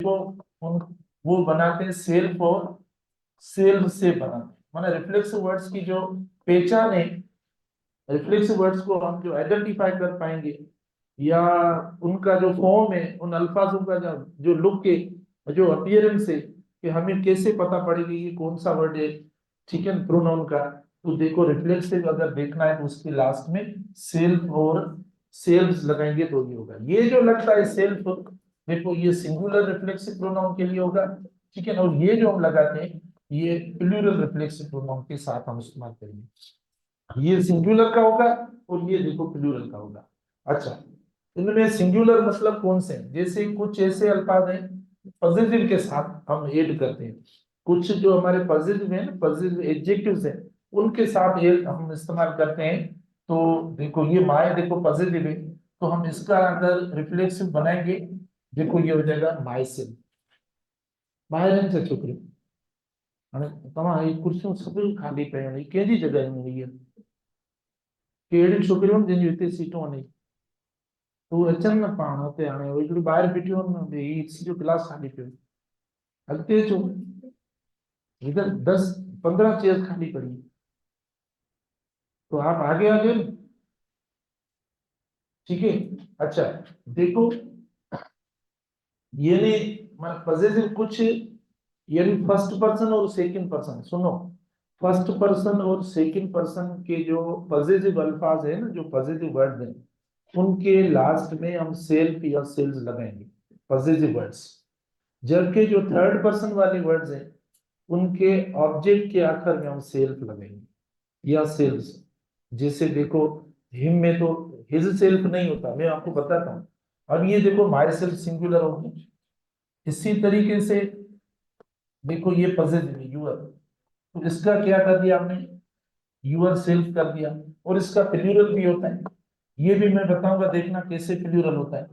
वो उन वो बनाते हैं सेल्फ और सेल्फ से बनाते हैं, माने रिफ्लेक्स वर्ड्स की जो पहचान है, रिफ्लेक्स वर्ड्स को हम जो आइडेंटिफाई कर पाएंगे या उनका जो फॉर्म है, उन अल्फाजों का जो जो लुक के जो अपीयरेंस है कि हमें कैसे पता पड़ेगा ये कौन सा वर्ड है, ठीक है, प्रोनाउन का। तो देखो रिफ्लेक्सिव अगर देखना है तो उसके लास्ट में सेल्फ और सेल्फ लगाएंगे तो ये होगा। ये जो लगता है सेल्फ, देखो ये सिंगुलर रिफ्लेक्सिव प्रोनाउन के लिए होगा, ठीक है ना। और ये जो हम लगाते हैं ये प्लूरल रिफ्लेक्सिव प्रोनाउन के साथ हम इस्तेमाल करेंगे। ये सिंगुलर का होगा और ये देखो प्लूरल का होगा। अच्छा, इनमें सिंगुलर मतलब कौन से हैं? जैसे कुछ ऐसे अल्फाज हैं पॉजिटिव के साथ हम ऐड करते हैं, कुछ जो हमारे पॉजिटिव है ना, पॉजिटिव एडजेक्टिव्स हैं, उनके साथ ये हम इस्तेमाल करते हैं। तो देखो ये माए देखो पॉजिटिव है, तो हम इसका अगर रिफ्लेक्सिव बनाएंगे, देखो ये हो जाएगा माई से। माए से छोकरी અને તમારા એ ખુરશીઓ સભી ખાલી પડી કેજી જગ્યાએ મળી है કેડી છોકરીઓ જેની રીતે સીટો નહીં तो अचानक पाण होते आने वो हिकिड़ी ॿाहिरि बीठियूं आहिनि ही जो क्लास खाली पियो अॻिते अचो इधर 10-15 चेयर खाली पड़ी है, तो आप आगे आ गए ना, ठीक है। अच्छा, देखो ये ने मतलब पॉजिटिव कुछ यानी फर्स्ट पर्सन और सेकंड पर्सन, सुनो, फर्स्ट पर्सन और सेकंड पर्सन के जो पॉजिटिव अल्फाज है ना, जो पॉजिटिव वर्ड है, उनके लास्ट में हम सेल्फ या सेल्स लगाएंगे, पॉजिटिव वर्ड्स। जबकि जो थर्ड पर्सन वाले वर्ड्स हैं उनके ऑब्जेक्ट के आखिर में हम सेल्फ लगाएंगे या सेल्स। जैसे देखो हिम में तो हिज सेल्फ नहीं होता, मैं आपको बताता हूँ। अब ये देखो माई सेल्फ सिंगुलर होगी, इसी तरीके से देखो ये पॉजिटिव यूर, तो इसका क्या कर दिया हमने, यूर सेल्फ कर दिया। और इसका प्लूरल भी होता है, ये भी मैं बताऊंगा, देखना कैसे प्लूरल होता है,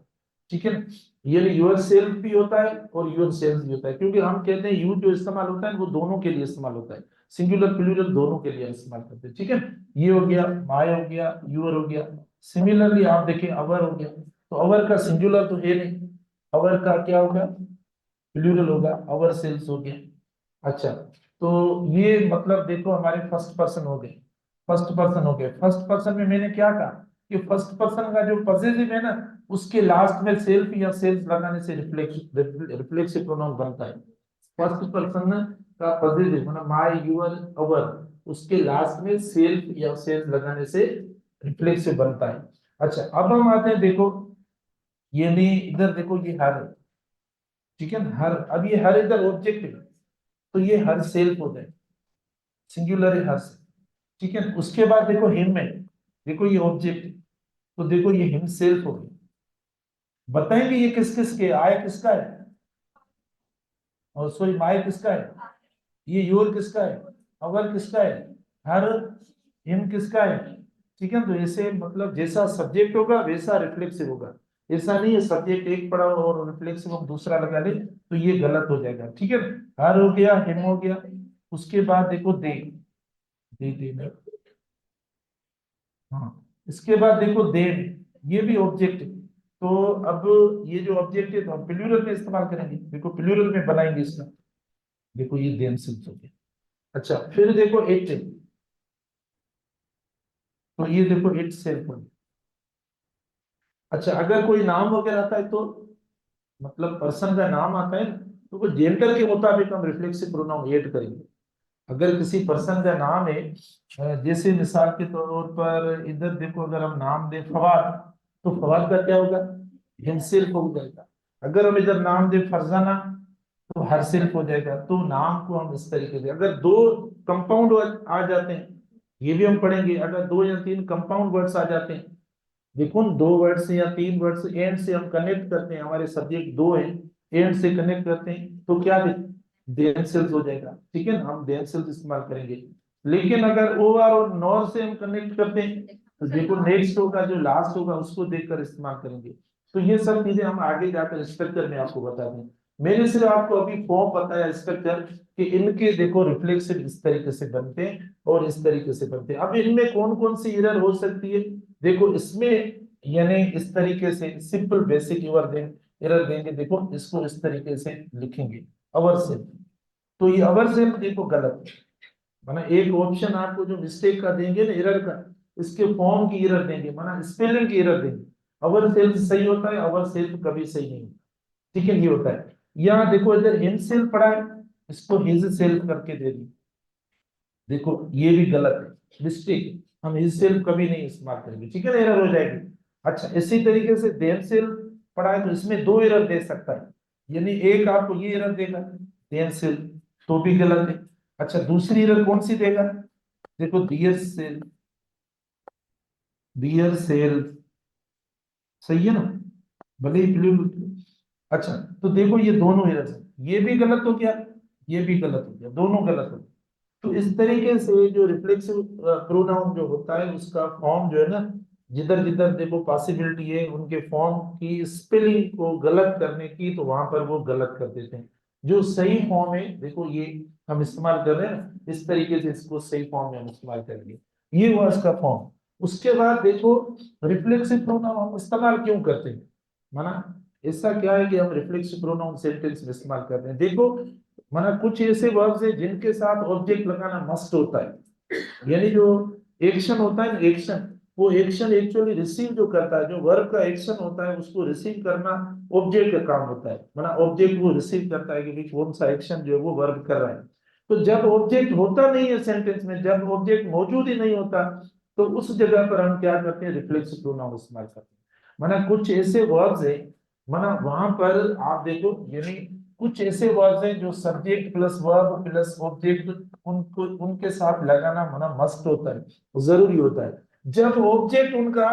ठीक है ना। ये यूर सेल्फ भी होता है और यूर सेल्फ भी होता है, क्योंकि हम कहते हैं यू जो इस्तेमाल होता है वो दोनों के लिए इस्तेमाल होता है, सिंगुलर प्लूरल दोनों के लिए इस्तेमाल करते हैं, ठीक है। ये हो गया माय हो गया, यूर हो गया। सिमिलरली आप देखें अवर हो गया, तो अवर का सिंगुलर तो है नहीं, अवर का क्या होगा, प्लूरल होगा, अवर सेल्स हो गया। अच्छा, तो ये मतलब देखो हमारे फर्स्ट पर्सन हो गए, फर्स्ट पर्सन हो गए। फर्स्ट पर्सन में मैंने क्या कहा कि फर्स्ट पर्सन का जो पॉजिटिव है ना, उसके लास्ट में सेल्फ या सेल्स लगाने से रिफ्लेक्सिव प्रोनाउन बनता है। फर्स्ट पर्सन का पॉजिटिव मतलब माय यूर अवर, उसके लास्ट में सेल्फ या सेल्स लगाने से रिफ्लेक्सिव बनता है। अच्छा, अब हम आते हैं, देखो ये नहीं, इधर देखो ये हर है, ठीक है ना, हर। अब ये हर इधर ऑब्जेक्ट है, तो ये हर सेल्फ हो जाए, सिंगुलर है हर से, ठीक है। उसके बाद देखो हिम में, देखो ये ऑब्जेक्ट है, तो देखो ये हिम सेल्फ हो गया। बताएंगे ये किस किस के आय किसका है, और सॉरी माय किसका है, ये योर किसका है, अवर किसका है, हर, हिम किसका है, ठीक है। तो ऐसे मतलब जैसा सब्जेक्ट होगा वैसा रिफ्लेक्सिव होगा, ऐसा नहीं है सब्जेक्ट एक पड़ा हो और रिफ्लेक्सिव हम दूसरा लगा ले, तो ये गलत हो जाएगा, ठीक है। हर हो गया, हिम हो गया। उसके बाद देखो दे, हाँ, इसके बाद देखो देम, ये भी ऑब्जेक्ट है। तो अब ये जो ऑब्जेक्ट है तो हम प्लूरल में इस्तेमाल करेंगे, देखो प्लूरल में बनाएंगे इसका, देखो ये देम सिल्स हो गया। अच्छा, फिर देखो इट, तो ये देखो इट सेल्फ हो गया। अच्छा, अगर कोई नाम वगैरह आता है तो मतलब पर्सन का नाम आता है तो वो जेंडर के मुताबिक हम रिफ्लेक्सिव प्रोनाउन ऐड करेंगे। अगर किसी पर्सन का नाम है, जैसे मिसाल के तौर पर इधर देखो अगर हम नाम दें फवाद, तो फवाद का क्या होगा, हिमसेल्फ हो जाएगा। अगर हम इधर नाम दें फरजाना, तो हर सेल्फ हो जाएगा। तो नाम को हम इस तरीके से, अगर दो कंपाउंड आ जाते हैं, ये भी हम पढ़ेंगे, अगर दो या तीन कंपाउंड वर्ड्स आ जाते हैं, देखो दो वर्ड से या तीन वर्ड से एंड से हम कनेक्ट करते हैं, हमारे सब्जेक्ट दो है, एंड से कनेक्ट करते हैं, तो क्या देन सेल्स हो जाएगा, ठीक है ना, हम देन सेल्स इस्तेमाल करेंगे। लेकिन अगर ओवर और नॉर से हम कनेक्ट करते हैं, तो देखो नेक्स्ट होगा जो लास्ट होगा उसको देखकर इस्तेमाल करेंगे। तो ये सब चीजें हम आगे जाकर स्ट्रक्चर में आपको बता दें। मैंने सिर्फ आपको अभी फॉर्म बताया स्ट्रक्चर कि इनके देखो रिफ्लेक्सिव इस तरीके से बनते हैं और इस तरीके से बनते हैं। अब इनमें कौन कौन सी एरर हो सकती है, देखो इसमें यानी इस तरीके से simple basic your then, error देंगे। देखो इसको इस तरीके से लिखेंगे, अवर सेल्फ। तो ये अवर सेल्फ देखो गलत है, माना एक ऑप्शन आपको जो मिस्टेक का देंगे ना, एरर का, इसके फॉर्म की एरर देंगे, माना स्पेलिंग की एरर देंगे। अवर सेल्फ सही होता है, अवर सेल्फ कभी सही नहीं होता। ठीक है, ये होता है। यहाँ देखो इधर हिम सेल्फ पड़ा है, इसको हिज सेल्फ करके दे दी। देखो ये भी गलत है, मिस्टेक। हम हिज सेल्फ कभी नहीं इस्तेमाल करेंगे, ठीक है ना, एरर हो जाएगी। अच्छा इसी तरीके से देम सेल्फ पड़ा है, तो इसमें दो एरर दे सकता है, यानी एक आपको ये एरर देगा देम सेल्फ, तो भी गलत है। अच्छा दूसरी एरर कौन सी देगा, देखो डियर सेल्फ, डियर सेल्फ, सही है ना, भले ही ब्लू। अच्छा तो देखो ये दोनों एरर है, ये भी गलत हो गया, ये भी गलत हो गया, दोनों गलत हो गए। तो इस तरीके से जो रिफ्लेक्सिव प्रोनाउन जो होता है उसका फॉर्म जो है ना, जिधर जिधर देखो पॉसिबिलिटी है उनके फॉर्म की स्पेलिंग को गलत करने की, तो वहां पर वो गलत कर देते हैं। जो सही फॉर्म है देखो ये हम इस्तेमाल कर रहे हैं ना, इस तरीके से इसको सही फॉर्म में हम इस्तेमाल करेंगे। ये हुआ इसका फॉर्म। उसके बाद देखो रिफ्लेक्सिव प्रोनाउन हम इस्तेमाल क्यों करते हैं, माना ऐसा क्या है कि हम रिफ्लेक्सिव प्रोनाउन सेंटेंस में इस्तेमाल करते हैं। देखो माना कुछ ऐसे वर्ब्स है जिनके साथ ऑब्जेक्ट लगाना मस्ट होता है, यानी जो एक्शन होता है ना, एक्शन, वो एक्शन एक्चुअली रिसीव जो करता है, जो वर्ब का एक्शन होता है उसको रिसीव करना ऑब्जेक्ट का काम होता है। माना ऑब्जेक्ट वो रिसीव करता है कि भाई कौन सा एक्शन जो है वो वर्ब कर रहा है। तो जब ऑब्जेक्ट होता नहीं है सेंटेंस में, जब ऑब्जेक्ट मौजूद ही नहीं होता, तो उस जगह पर हम क्या करते हैं, रिफ्लेक्सिव प्रोनाउन इस्तेमाल करते हैं। माना कुछ ऐसे वर्ब्स है, माना वहां पर आप देखो, यानी कुछ ऐसे वर्ड्स हैं जो subject plus verb plus object, उनको उनके साथ लगाना माना मस्ट होता है, जरूरी होता है। जब ऑब्जेक्ट उनका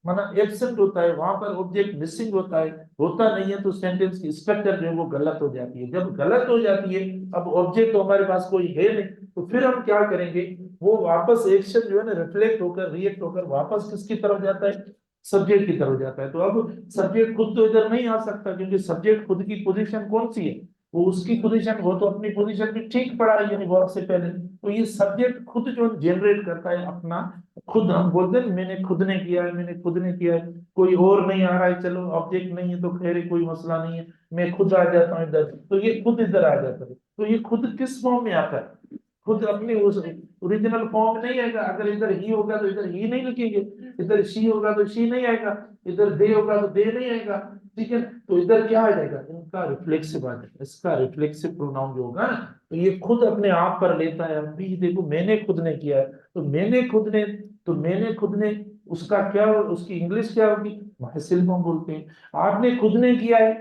माना एब्सेंट होता है, वहां पर ऑब्जेक्ट मिसिंग होता है, होता नहीं है, तो सेंटेंस की स्ट्रक्चर जो है वो गलत हो जाती है। जब गलत हो जाती है, अब ऑब्जेक्ट तो हमारे पास कोई है नहीं, तो फिर हम क्या करेंगे, वो वापस एक्शन जो है ना रिफ्लेक्ट होकर रिएक्ट होकर वापस किसकी तरफ जाता है, सब्जेक्ट की तरफ जाता है। तो अब सब्जेक्ट खुद तो इधर नहीं आ सकता, क्योंकि सब्जेक्ट खुद की पोजीशन कौन सी है, वो उसकी पोजीशन, वो तो अपनी पोजीशन भी ठीक पड़ा है यानी वर्ब से पहले। तो ये सब्जेक्ट खुद जो जनरेट करता है अपना, खुद हम बोलते हैं मैंने खुद ने किया है, मैंने खुद ने किया है, कोई और नहीं आ रहा है, चलो ऑब्जेक्ट नहीं है तो खैर है, कोई मसला नहीं है, मैं खुद आ जाता हूँ इधर, तो ये खुद इधर आ जाता है। तो ये खुद किस फॉर्म में आता है, खुद अपनी उस ओरिजिनल फॉर्म में नहीं आएगा। अगर इधर ही होगा तो इधर ही नहीं लिखेंगे, इधर शी होगा तो शी नहीं आएगा, इधर दे होगा तो दे नहीं आएगा, ठीक है। तो इधर क्या आ जाएगा, इनका रिफ्लेक्सिव आ जाएगा, इसका रिफ्लेक्सिव प्रोनाउन जो होगा ना, तो ये खुद अपने आप पर लेता है। अभी देखो मैंने खुद ने किया है, तो मैंने खुद ने, तो मैंने खुद ने, उसका क्या, उसकी इंग्लिश क्या होगी, माई सेल्फ हम बोलते हैं। आपने खुद ने किया है,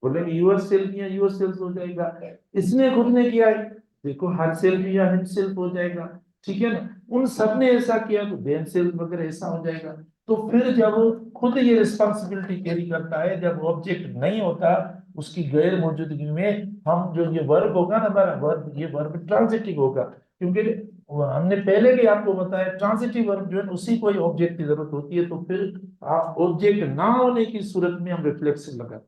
बोलेंगे यूर सेल्फ या यूर सेल्फ हो जाएगा। इसने खुद ने किया है, देखो हर सेल्फ या हिम सेल्फ हो जाएगा, ठीक है ना। उन सब ने ऐसा किया तो देम सेल्फ वगैरह ऐसा हो जाएगा। तो फिर जब खुद ये रिस्पॉन्सिबिलिटी कैरी करता है, जब ऑब्जेक्ट नहीं होता, उसकी गैर मौजूदगी में हम जो ये वर्ब होगा ना, हमारा वर्ब, ये वर्ब ट्रांजिटिव होगा, क्योंकि हमने पहले भी आपको बताया ट्रांजिटिव वर्ब जो है उसी को ऑब्जेक्ट की जरूरत होती है। तो फिर ऑब्जेक्ट ना होने की सूरत में हम रिफ्लेक्सिव लगा,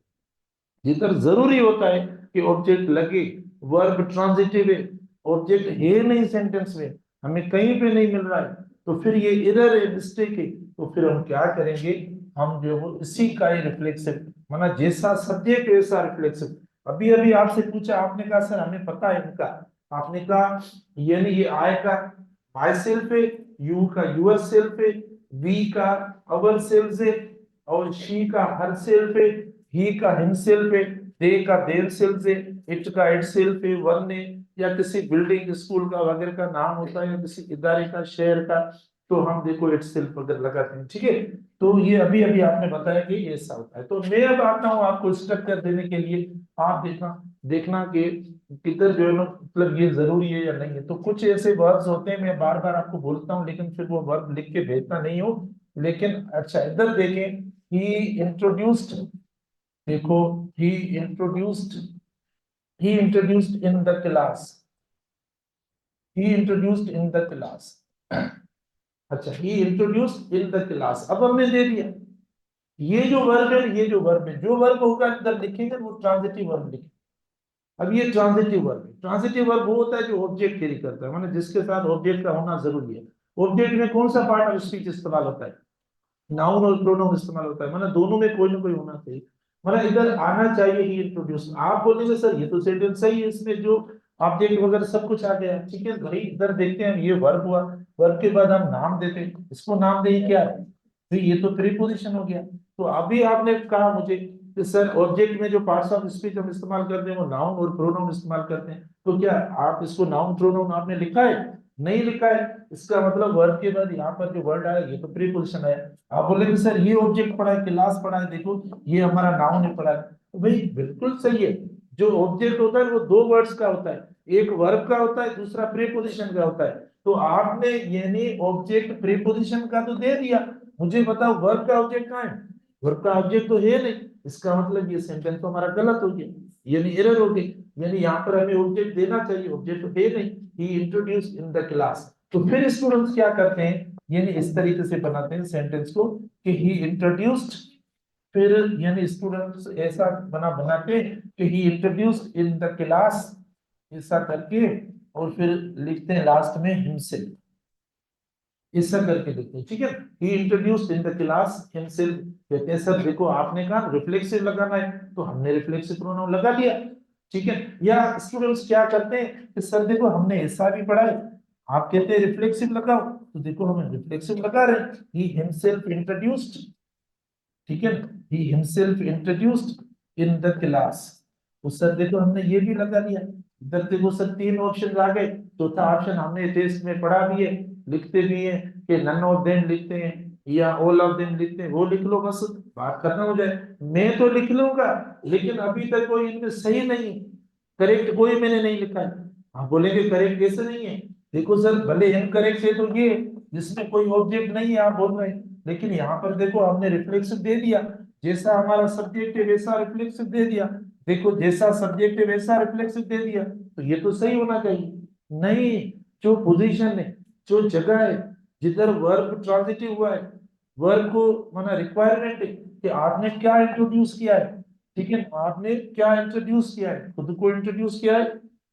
जिधर जरूरी होता है कि ऑब्जेक्ट लगे, वर्ब ट्रांजिटिव है, ऑब्जेक्ट है नहीं सेंटेंस में, हमें कहीं पे नहीं मिल रहा है, तो फिर ये एरर है, मिस्टेक है। तो फिर हम क्या करेंगे, हम जो है वो इसी का ही रिफ्लेक्सिव, माना जैसा सब्जेक्ट वैसा रिफ्लेक्सिव। अभी अभी आपसे पूछा, आपने कहा सर हमें पता है इनका, आपने कहा यानी ये आय का माई सेल्फ है, यू का यूर सेल्फ है, वी का अवर सेल्फ है, और शी का हर सेल्फ है, ही का हिमसेल्फ है, दे का देयर सेल्फ है, इट का इट सेल्फ है, वन ने या किसी बिल्डिंग स्कूल का वगैरह का नाम होता है, या किसी इदारे का शहर का, तो हम देखो इट सेल्फ वगैरह लगाते हैं, ठीक है। तो ये अभी अभी आपने बताया कि ये ऐसा होता है। तो मैं अब आता हूँ आपको स्ट्रक्चर देने के लिए, आप देखना देखना कि किधर जो है ना, मतलब ये जरूरी है या नहीं है। तो कुछ ऐसे वर्ब्स होते हैं, मैं बार बार आपको बोलता हूँ, लेकिन फिर वो वर्ब लिख के भेजता नहीं हो। लेकिन अच्छा इधर देखें, ही इंट्रोड्यूस्ड, देखो he introduced, he introduced in the class, he introduced in the class। अच्छा he introduced in the class, अब हमने दे दिया। ये जो वर्ब है, ये जो वर्ब है, जो वर्ब होगा इधर लिखेंगे वो ट्रांजिटिव वर्ब लिखेंगे। अब ये ट्रांजिटिव वर्ब है, ट्रांजिटिव वर्ब वो होता है जो ऑब्जेक्ट कैरी करता है, माने जिसके साथ ऑब्जेक्ट का होना जरूरी है। ऑब्जेक्ट में कौन सा पार्ट ऑफ स्पीच इस्तेमाल होता है, नाउन और प्रोनाउन इस्तेमाल होता है, माने दोनों में कोई ना कोई होना चाहिए। मतलब इधर आना चाहिए ही इंट्रोड्यूस। आप बोलेंगे सर ये तो सेंटेंस सही है, इसमें जो ऑब्जेक्ट वगैरह सब कुछ आ गया, ठीक है भाई। इधर देखते हैं, ये वर्ब हुआ, वर्ब के बाद हम नाम देते हैं, इसको नाम दें क्या है, तो ये तो प्रीपोजिशन हो गया। तो अभी आपने कहा मुझे कि सर ऑब्जेक्ट में जो पार्ट्स ऑफ स्पीच हम इस्तेमाल करते हैं वो नाउन और प्रोनाउन इस्तेमाल करते हैं, तो क्या आप इसको नाउन प्रोनाउन आपने लिखा है? नहीं लिखा है। इसका मतलब वर्ब के बाद यहाँ पर जो वर्ड आया ये तो प्रीपोजिशन है। आप बोलेंगे सर ये ऑब्जेक्ट पढ़ा है, क्लास पढ़ा है, देखो ये हमारा नाउन है पढ़ा है, तो भाई बिल्कुल सही है। जो ऑब्जेक्ट होता है वो दो वर्ड्स का होता है, एक वर्ब का होता है, दूसरा प्रीपोजिशन का होता है। तो आपने यानी ऑब्जेक्ट प्रीपोजिशन का तो दे दिया, मुझे बताओ वर्ब का ऑब्जेक्ट कहाँ है? वर्ब का ऑब्जेक्ट तो है नहीं, इसका मतलब ये सेंटेंस तो हमारा गलत हो गया, यानी एरर हो गई। यानी यहाँ पर हमें ऑब्जेक्ट देना चाहिए, ऑब्जेक्ट तो है नहीं, ही इंट्रोड्यूस इन द क्लास। तो फिर स्टूडेंट्स क्या करते हैं, यानी इस तरीके से बनाते हैं सेंटेंस को कि ही इंट्रोड्यूस्ड, फिर यानी स्टूडेंट्स ऐसा बनाते हैं कि ही इंट्रोड्यूस्ड इन द क्लास, ऐसा करके, और फिर लिखते हैं लास्ट में हिमसेल्फ, ऐसा करके लिखते हैं, ठीक है। He introduced in the class himself. कहते हैं सर देखो आपने कहा रिफ्लेक्सिव लगाना है, तो हमने रिफ्लेक्सिव प्रोनाउन लगा दिया, ठीक है। या स्टूडेंट्स क्या करते हैं कि सर देखो हमने ऐसा भी पढ़ा है, आप कहते हैं रिफ्लेक्सिव लगाओ, तो देखो हम रिफ्लेक्सिव लगा रहे हैं, ही हिमसेल्फ इंट्रोड्यूस्ड, ठीक है, he himself introduced in the class. उस सर देखो हमने ये भी लगा दिया। इधर देखो सर तीन ऑप्शन आ गए, चौथा ऑप्शन हमने टेस्ट में पढ़ा भी है, लिखते भी है कि नन ऑफ देम लिखते हैं या ऑल ऑफ देम लिखते हैं, वो लिख लो बस, बात खत्म हो जाए। मैं तो लिख लूंगा, लेकिन अभी तक कोई इनमें सही नहीं, करेक्ट कोई मैंने नहीं लिखा है। आप बोलेंगे करेक्ट कैसे नहीं है? देखो सर भले इनकरेक्ट है तो ये जिसमें कोई ऑब्जेक्ट नहीं है आप बोल रहे हैं, लेकिन यहाँ पर देखो हमने रिफ्लेक्सिव दे दिया, जैसा हमारा सब्जेक्ट है वैसा रिफ्लेक्सिव दे दिया, देखो जैसा सब्जेक्ट है वैसा रिफ्लेक्सिव दे दिया, तो ये तो सही होना चाहिए। नहीं, जो पोजीशन है, जो जगह है, जिधर वर्ब ट्रांजिटिव हुआ है, वर्ब को माना रिक्वायरमेंट है कि आपने क्या इंट्रोड्यूस किया है, ठीक है, आपने क्या इंट्रोड्यूस किया है, खुद को इंट्रोड्यूस किया है,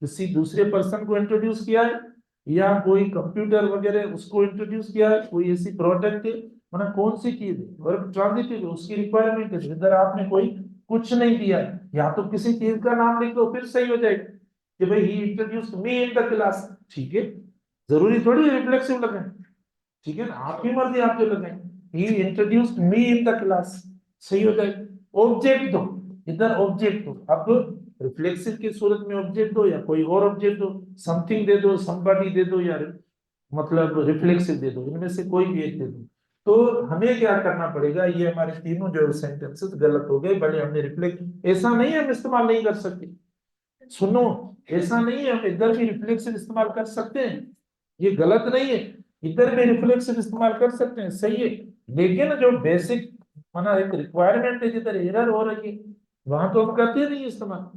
किसी दूसरे पर्सन को इंट्रोड्यूस किया है, या कोई कंप्यूटर वगैरह उसको इंट्रोड्यूस किया है, कोई ऐसी प्रोडक्ट है, मतलब कौन सी चीज है, वर्ब ट्रांजिटिव है, उसकी रिक्वायरमेंट है, इधर आपने कोई कुछ नहीं दिया है, या तो किसी चीज का नाम लिख दो फिर सही हो जाएगा कि भाई he introduced me in the class, ठीक है, जरूरी थोड़ी रिफ्लेक्सिव लगाए, ठीक है ना, आपकी मर्जी, आप जो लगाए, he introduced me in the class, सही हो जाएगा। ऑब्जेक्ट दो, इधर ऑब्जेक्ट दो, अब रिफ्लेक्सिव की सूरत में ऑब्जेक्ट दो या कोई और ऑब्जेक्ट दो, समथिंग दे दो, समबडी दे दो, या मतलब रिफ्लेक्सिव दे दो, इनमें से कोई भी एक दे दो। तो हमें क्या करना पड़ेगा, ये हमारे तीनों जो सेंटेंसेस गलत हो गए, भले हमने रिफ्लेक्ट, ऐसा नहीं है हम इस्तेमाल नहीं कर सकते, सुनो, ऐसा नहीं है हम इधर भी रिफ्लेक्सिव इस्तेमाल कर सकते हैं, ये गलत नहीं है, इधर भी रिफ्लेक्सिव इस्तेमाल कर सकते हैं, सही है। लेकिन जो बेसिक माना एक रिक्वायरमेंट है, जिधर एरर हो रही है वहां तो हम करते नहीं इस्तेमाल।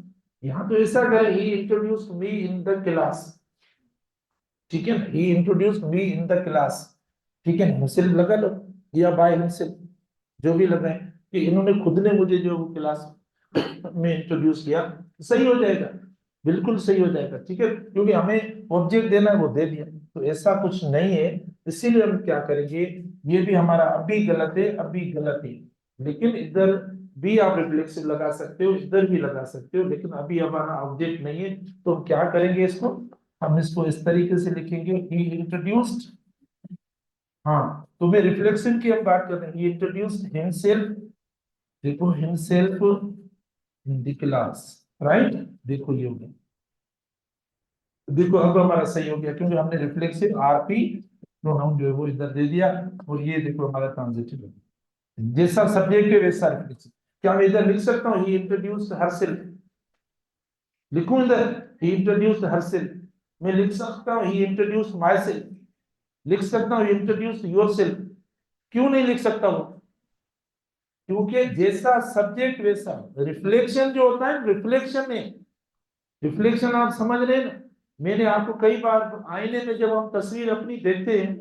यहाँ तो ऐसा करें, he introduced me in the class, ठीक है ना, he introduced me in the class, ठीक है ना, हिमसेल्फ लगा लो या बाय हिमसेल्फ, जो भी लगाए कि इन्होंने खुद ने मुझे जो क्लास में इंट्रोड्यूस किया, सही हो जाएगा, बिल्कुल सही हो जाएगा, ठीक है, क्योंकि हमें ऑब्जेक्ट देना है वो दे दिया, तो ऐसा कुछ नहीं है। इसीलिए हम क्या करेंगे, ये भी हमारा अभी गलत है, अभी गलत है, लेकिन इधर भी आप रिफ्लेक्सिव लगा सकते हो, इधर भी लगा सकते हो, लेकिन अभी हमारा ऑब्जेक्ट नहीं है, तो हम क्या करेंगे इसको, हम इसको इस तरीके से लिखेंगे, ही इंट्रोड्यूस्ड, हाँ तो मैं रिफ्लेक्शन की हम बात कर रहे हैं, ही इंट्रोड्यूस्ड हिमसेल्फ, देखो himself in the class, right, देखो ये हो गया, देखो अब हमारा सही हो गया, क्योंकि हमने रिफ्लेक्सिव आरपी प्रोनाउन जो है वो इधर दे दिया, और ये देखो हमारा ट्रांजिटिव है, जैसा सब्जेक्ट है वैसा रिफ्लेक्सिव। क्या मैं इधर लिख सकता हूँ ही इंट्रोड्यूस्ड हरसेल्फ, लिखूं इधर ही इंट्रोड्यूस्ड हरसेल्फ, मैं लिख सकता हूँ ही इंट्रोड्यूस्ड माई सेल्फ, लिख सकता हूँ इंट्रोड्यूस्ड योर सेल्फ, क्यों नहीं लिख सकता हूँ, क्योंकि जैसा सब्जेक्ट वैसा रिफ्लेक्शन जो होता है, रिफ्लेक्शन में, रिफ्लेक्शन आप समझ रहे हैं ना, मैंने आपको कई बार आईने में जब हम तस्वीर अपनी देखते हैं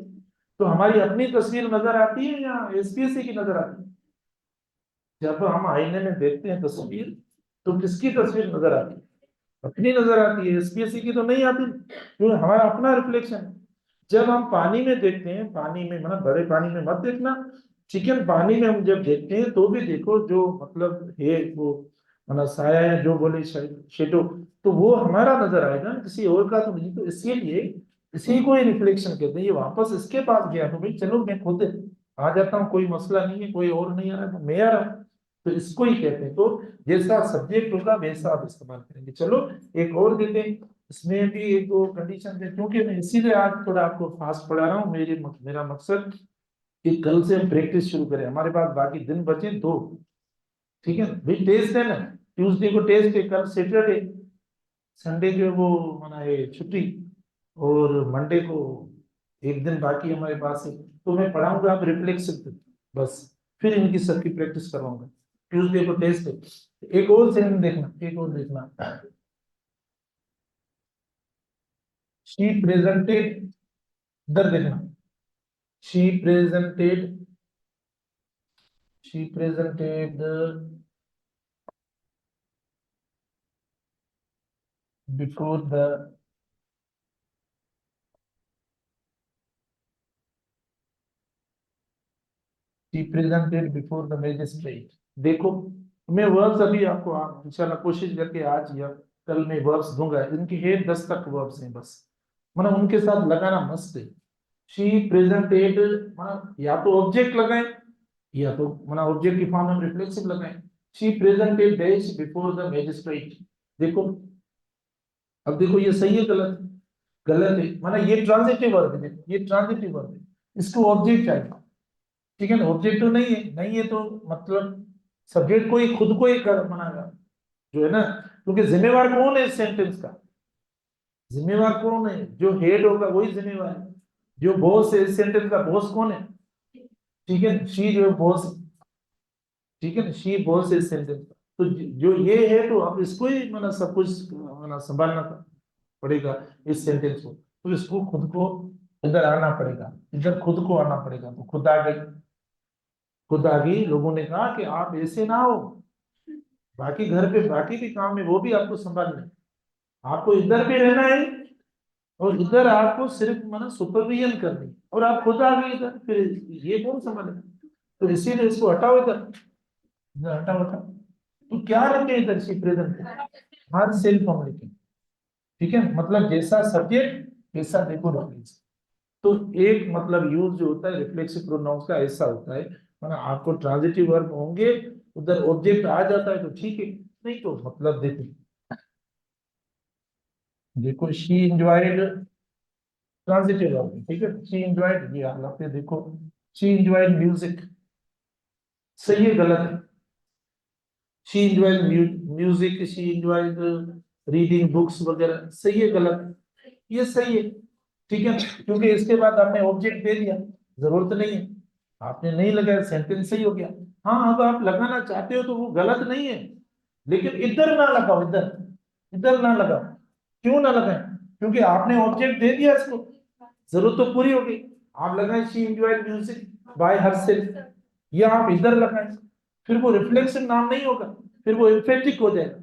तो हमारी अपनी तस्वीर नजर आती है या एसपीएससी की नजर आती है? जब हम आईने में देखते हैं तस्वीर तो किसकी तस्वीर नजर आती है? अपनी नजर आती है, एसपीएससी की तो नहीं आती, क्योंकि हमारा अपना रिफ्लेक्शन। जब हम पानी में देखते हैं, पानी में मतलब बड़े पानी में मत देखना, चिकन पानी में हम जब देखते हैं तो भी देखो जो मतलब है वो मतलब साया है जो बोले शेडो, तो वो हमारा नजर आएगा ना, किसी और का तो नहीं। तो इसीलिए इसी को ही रिफ्लेक्शन कहते हैं। ये वापस इसके पास गया तो भाई चलो मैं खुद आ जाता हूँ, कोई मसला नहीं है, कोई और नहीं आ रहा तो मैं आ रहा हूँ। तो इसको ही कहते हैं। तो जैसा सब्जेक्ट होगा वैसा आप इस्तेमाल करेंगे। चलो एक और देते हैं, इसमें भी एक दो कंडीशन है, क्योंकि मैं इसीलिए आज थोड़ा आपको फास्ट पढ़ा रहा हूँ। मेरा मकसद कि कल से हम प्रैक्टिस शुरू करें, हमारे पास बाकी दिन बचे दो। ठीक है भाई, टेस्ट है ना, ट्यूसडे को टेस्ट है, कल सैटरडे, संडे जो है वो मना है छुट्टी, और मंडे को एक दिन बाकी हमारे पास है। तो मैं पढ़ाऊंगा, आप रिफ्लेक्सिव बस, फिर इनकी सबकी प्रैक्टिस करवाऊंगा। ट्यूसडे को टेस्ट है। एक और सेकंड देखना, एक और देखना, शी प्रेजेंटेड, इधर देखना, she presented, she presented before the, she presented before the magistrate. देखो मैं वर्ब्स अभी आपको आप इंशाल्लाह कोशिश करके आज या कल मैं वर्ब्स दूंगा, इनकी है 10 तक वर्ब्स हैं बस, मतलब उनके साथ लगाना मस्त है। शी प्रेजेंटेड, मतलब या तो ऑब्जेक्ट लगाएं या तो मतलब ऑब्जेक्ट की फॉर्म में रिफ्लेक्सिव लगाएं। She presented dash before the magistrate. देखो अब देखो ये सही है गलत है? गलत है, मतलब ये ट्रांजिटिव वर्ब है, देखो ये ट्रांजिटिव वर्ब है, इसको ऑब्जेक्ट चाहिए। ठीक है ना, ऑब्जेक्ट तो नहीं है, नहीं है तो मतलब सब्जेक्ट को ही खुद को ही कर बनाएगा जो है ना, क्योंकि जिम्मेवार कौन है इस सेंटेंस का? जिम्मेवार कौन है? जो हेड होगा वही जिम्मेवार है। जो बॉस है इस सेंटेंस का, बॉस कौन है? ठीक है, शी जो है बॉस। ठीक है ना, शी बॉस है इस सेंटेंस का। तो जो ये है तो अब इसको ही मतलब सब कुछ मतलब संभालना पड़ेगा इस सेंटेंस को। तो इसको खुद को इधर आना पड़ेगा, इधर खुद को आना पड़ेगा। तो खुद आ गई, खुद आ गई। लोगों ने कहा कि आप ऐसे ना हो, बाकी घर पे बाकी भी काम है वो भी आपको संभालना है, आपको इधर भी रहना है, और इधर आपको सिर्फ माना सुपरविजन करनी है, और आप खुद आ गए इधर, फिर ये कौन संभालेगा? तो इसीलिए इसको हटाओ इधर, इधर हटाओ हटाओ। तो क्या रखें इधर सी प्रेजेंट, हर सेल्फ हम लिखें। ठीक है, मतलब जैसा सब्जेक्ट वैसा देखो रिफ्लेक्स। तो एक मतलब यूज जो होता है रिफ्लेक्सिव प्रोनाउंस का ऐसा होता है, मतलब आपको ट्रांजिटिव वर्ब होंगे, उधर ऑब्जेक्ट आ जाता है तो ठीक है, नहीं तो मतलब देखो, देखो शी इंजॉयड ट्रांजिटिव वर्ब, ठीक है, शी इंजॉयड, ये हालत है देखो, शी इंजॉयड म्यूजिक, सही है गलत है? She enjoyed music, she enjoyed reading books वगैरह, सही है गलत है? ये सही है। ठीक है, क्योंकि इसके बाद आपने ऑब्जेक्ट दे दिया, जरूरत नहीं है, आपने नहीं लगाया, सेंटेंस सही हो गया। हाँ अब आप लगाना चाहते हो तो वो गलत नहीं है, लेकिन इधर ना लगाओ, इधर, इधर ना लगाओ। क्यों ना लगाए? क्योंकि आपने ऑब्जेक्ट दे दिया इसको, जरूरत तो पूरी हो गई। आप लगाए she enjoyed music by herself, या आप इधर लगाए, फिर वो रिफ्लेक्शन नाम नहीं होगा, फिर वो एम्फेटिक हो जाएगा,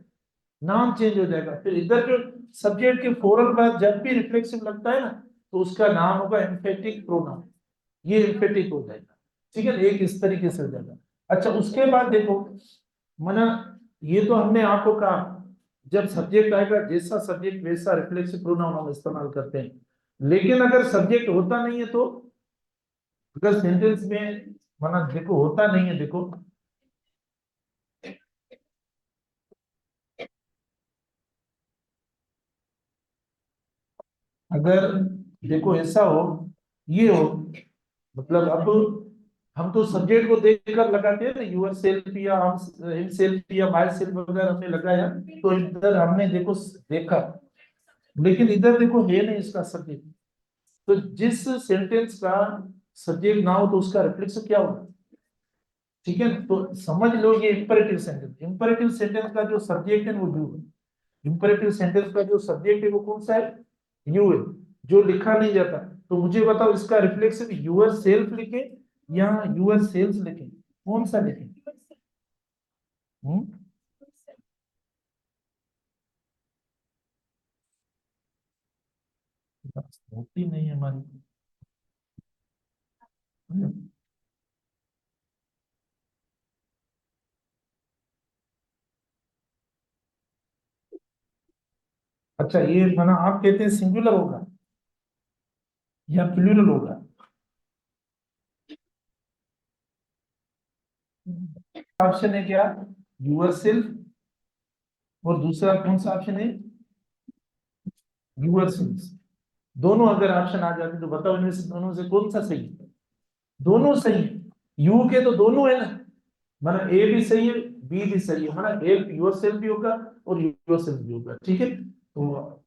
नाम चेंज हो जाएगा। फिर इधर जो सब्जेक्ट के फौरन बाद जब भी रिफ्लेक्सिव लगता है ना, तो उसका नाम होगा एम्फेटिक प्रोनाउन, ये एम्फेटिक हो जाएगा। ठीक है, एक इस तरीके से हो जाएगा। अच्छा उसके बाद देखो, मना ये तो हमने आपको कहा, जब सब्जेक्ट आएगा जैसा सब्जेक्ट वैसा रिफ्लेक्सिव प्रोनाउन हम इस्तेमाल करते हैं। लेकिन अगर सब्जेक्ट होता नहीं है तो, अगर सेंटेंस में मना देखो होता नहीं है, देखो अगर देखो ऐसा हो, ये हो, मतलब अब हम तो सब्जेक्ट को देखकर लगाते हैं ना, यूर सेल्फ या हम हिम सेल्फ या माई सेल्फ वगैरह हमने लगाया, तो इधर हमने देखो देखा, लेकिन इधर देखो है नहीं इसका सब्जेक्ट। तो जिस सेंटेंस का सब्जेक्ट ना हो तो उसका रिफ्लेक्स क्या होगा? ठीक है, तो समझ लो ये इंपरेटिव सेंटेंस, इंपरेटिव सेंटेंस का जो सब्जेक्ट है वो यू है। इंपरेटिव सेंटेंस का जो सब्जेक्ट है वो कौन सा है? यू है, जो लिखा नहीं जाता। तो मुझे बताओ इसका रिफ्लेक्सिव यूअर सेल्फ लिखे या यूअर सेल्स लिखे, कौन सा लिखे? हम्म, होती नहीं है हमारी। अच्छा, ये माना आप कहते हैं सिंगुलर होगा या प्लूरल होगा? ऑप्शन है क्या? यूअरसेल्फ। और दूसरा कौन सा ऑप्शन है? यूअरसेल्फ। दोनों अगर ऑप्शन आ जाते तो बताओ इनमें से दोनों से कौन सा सही है? दोनों सही है। यू के तो दोनों है ना, मतलब ए भी सही है, बी भी सही है, मतलब ए योर सेल्फ भी होगा और योर सेल्फ भी होगा। ठीक है, तो